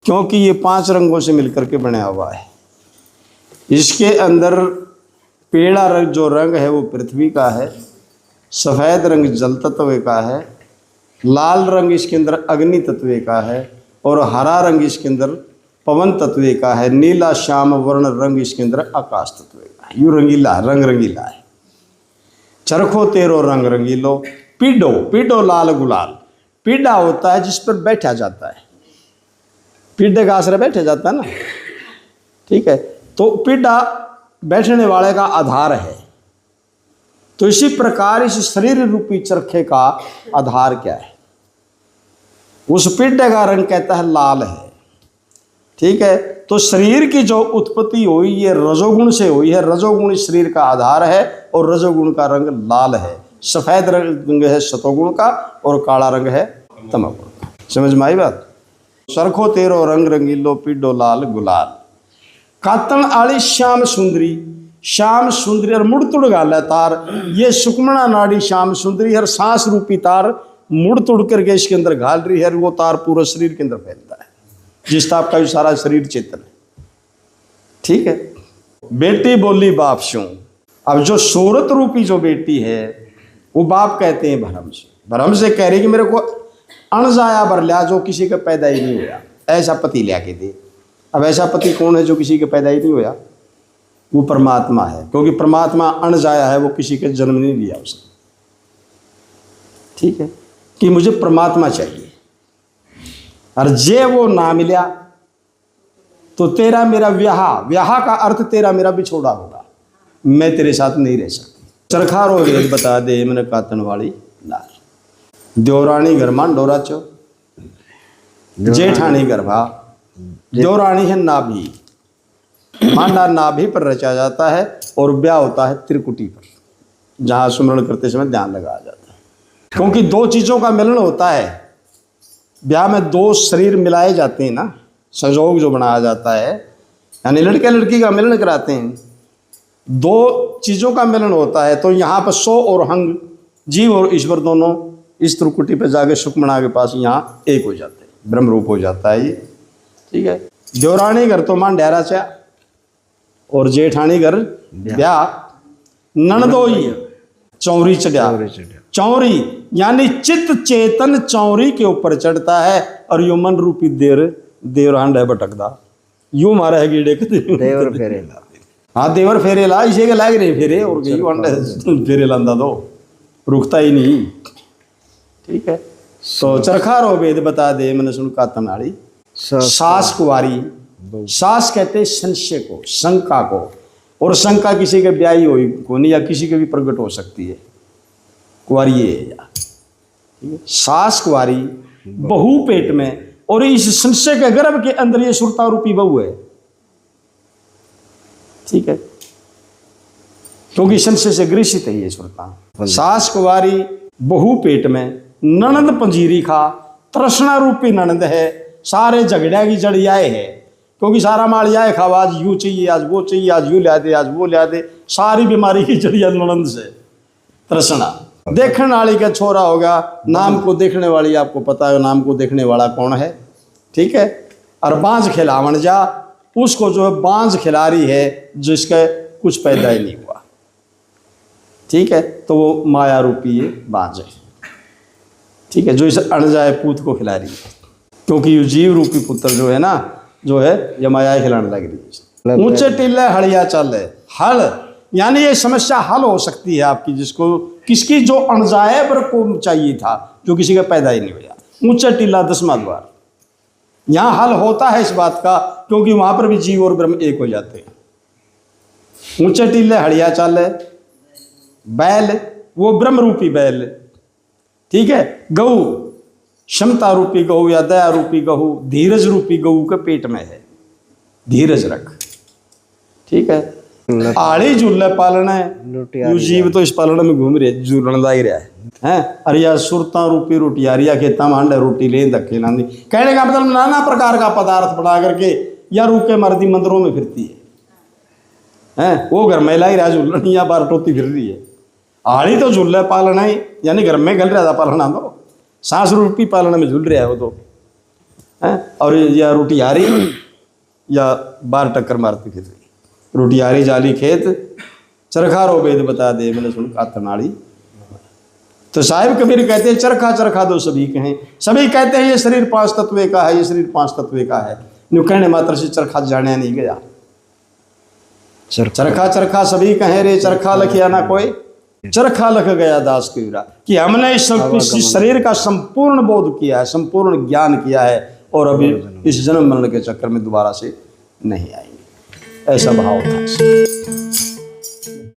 क्योंकि ये 5 रंगों से मिलकर के बना हुआ है। इसके अंदर पीला रंग जो रंग है वो पृथ्वी का है, सफ़ेद रंग जल तत्व का है, लाल रंग इसके अंदर अग्नि तत्व का है और हरा रंग इसके अंदर पवन तत्व का है, नीला श्याम वर्ण रंग इसके अंदर आकाश तत्व का है। यूँ रंगीला रंग रंगीला है। चरखो तेरो रंग रंगीलो, पीडो पीडो लाल गुलाल। पीडा होता है जिस पर बैठा जाता है, पीडे का आश्रय बैठा जाता है ना, ठीक है। तो पीडा बैठने वाले का आधार है। तो इसी प्रकार इस शरीर रूपी चरखे का आधार क्या है? उस पीडे का रंग कहता है लाल है, ठीक है। तो शरीर की जो उत्पत्ति हुई ये रजोगुण से हुई है। रजोगुण इस शरीर का आधार है और रजोगुण का रंग लाल है। सफेद रंग है सतोगुण का और काला रंग है तमोगुण का। समझ में आई बात? सरखो तेरो रंग रंगीलो, पीडो लाल गुलाल। कातन आली श्याम सुंदरी, श्याम सुंदरी और मुड़ तुड़ गाल तार। ये सुकमणा नाड़ी श्याम सुंदरी हर सांस रूपी तार मुड़ तुड़ करके इसके अंदर घाल रही है। वो तार पूरा शरीर के अंदर फैलता है, जिस ताप का सारा शरीर चेतन है, ठीक है। बेटी बोली बाप शू। अब जो सूरत रूपी जो बेटी है वो बाप कहते हैं भरम से। भरम से कह रही कि मेरे को अणजाया बर लिया जो किसी का पैदा ही नहीं हुआ, ऐसा पति लिया के दे। अब ऐसा पति कौन है जो किसी के पैदा ही नहीं हुआ? वो परमात्मा है, क्योंकि परमात्मा अणजाया है, वो किसी के जन्म नहीं लिया उसने, ठीक है। कि मुझे परमात्मा चाहिए और जे वो ना मिला तो तेरा मेरा ब्याह, ब्याह का अर्थ तेरा मेरा बिछोड़ा होगा, मैं तेरे साथ नहीं रह सकती। चरखा रो वेद बता दे मैंने कातन वाली लाल। देवरानी घर मान डोरा चो, जेठानी गर्भा। देवरानी है नाभि, मांडा नाभि पर रचा जाता है और ब्याह होता है त्रिकुटी पर, जहाँ सुमरण करते समय ध्यान लगाया जाता है। क्योंकि 2 चीज़ों का मिलन होता है ब्याह में। 2 शरीर मिलाए जाते हैं ना, संयोग जो बनाया जाता है, यानी लड़के लड़की का मिलन कराते हैं। 2 चीज़ों का मिलन होता है। तो यहाँ पर सो और हंग, जीव और ईश्वर दोनों इस त्रिकुटी पर जाके सुकमणा के पास यहाँ एक हो जाते हैं, ब्रह्म रूप हो जाता है ये, ठीक है। देवरानी घर तो मान डेरा चा और जेठानी घर ब्याह। ननदोई चौरी चढ़ा। चौरी यानी चित्त चेतन चौरी के ऊपर चढ़ता है और यो मन रूपी देवर हांड है भटकदा। यूं मारा है कीड़े के देवर फेरेला। हाँ देवर फेरेला, इसे के लाग रहे फेरे और गई हांड फेरे लांदा दो, रुकता ही नहीं, ठीक है। तो चरखा रो वेद बता दे मैंने सुन कातन नाड़ी। सास कुवारी, सास कहते संशय को, शंका को, और शंका किसी के ब्याही हो को नहीं या किसी के भी प्रकट हो सकती है। कुवारी है सास कुवारी, बहू पेट में, और इस संशय के गर्भ के अंदर ये सुरता रूपी बहू है, ठीक है। क्योंकि संशय से ग्रसित है ये सुरता। सास कुवारी बहू पेट में, ननद पंजीरी खा, तृष्णा रूपी ननद है। सारे झगड़िया की जड़ आए है, क्योंकि सारा माल आए खावा, आज यूँ चाहिए, आज वो चाहिए, आज यूँ ला दे, आज वो ला दे। सारी बीमारी की जड़िया ननद से तृष्णा। देखने वाली का छोरा होगा, नाम को देखने वाली, आपको पता है नाम को देखने वाला कौन है, ठीक है। और बांझ खिलावन जा, उसको जो है बांझ खिला रही है जिसका कुछ पैदा ही नहीं हुआ, ठीक है। तो वो माया रूपी ये बांझ है, ठीक है, जो इस अणजाए पूत को खिला रही है। क्योंकि ये जीव रूपी पुत्र जो है ना, जो है ये माया खिलाने लग रही है। ऊंचे टिल्ले हड़िया चल है। हल यानी ये समस्या हल हो सकती है आपकी, जिसको किसकी जो अणजाए को चाहिए था, जो किसी का पैदा ही नहीं हुआ। ऊंचा टिल्ला 10वां द्वार, यहाँ हल होता है इस बात का, क्योंकि वहां पर भी जीव और ब्रह्म एक हो जाते हैं। ऊंचे टिल्ले हड़िया चल है। बैल वो ब्रह्म रूपी बैल, ठीक है। गऊ क्षमता रूपी गऊ या दया रूपी गऊ, धीरज रूपी गऊ के पेट में है, धीरज रख, ठीक है। आड़ी झूले पालना है, जीव तो इस पालन में घूम रहे, झूलन ला ही रहा है। अरिया सुरता रूपी रोटी अरिया खेता मांडे रोटी ले धक्के लांदी। कहने का मतलब नाना प्रकार का पदार्थ बना करके या रूके मर्दी मंदिरों में फिरती है। वो घर में ला ही रहा झूलन, या बार टोती फिर रही है। आड़ी तो झूले पालना ही, यानी घर में गल रहा था पालना, तो सांस रूपी पालना में झूल रहा है वो तो। और या रोटियारी या बार टक्कर मारती फिर रोटियारी जाली खेत चरखा रो वेद बता दे मैंने सुन कातनाड़ी। तो साहिब कबीर कहते हैं चरखा चरखा दो सभी कहें। सभी कहते हैं ये शरीर 5 तत्वे का है, ये शरीर 5 तत्वे का है। न्यू कहने मात्र से चरखा जाने नहीं गया। चरखा चरखा सभी कहें रे चरखा लखिया ना कोई, चरखा लख गया दास कबीरा। कि हमने इस शरीर का संपूर्ण बोध किया है, संपूर्ण ज्ञान किया है और अभी इस जन्म मरण के चक्कर में दोबारा से नहीं आएंगे। ऐसा भाव था।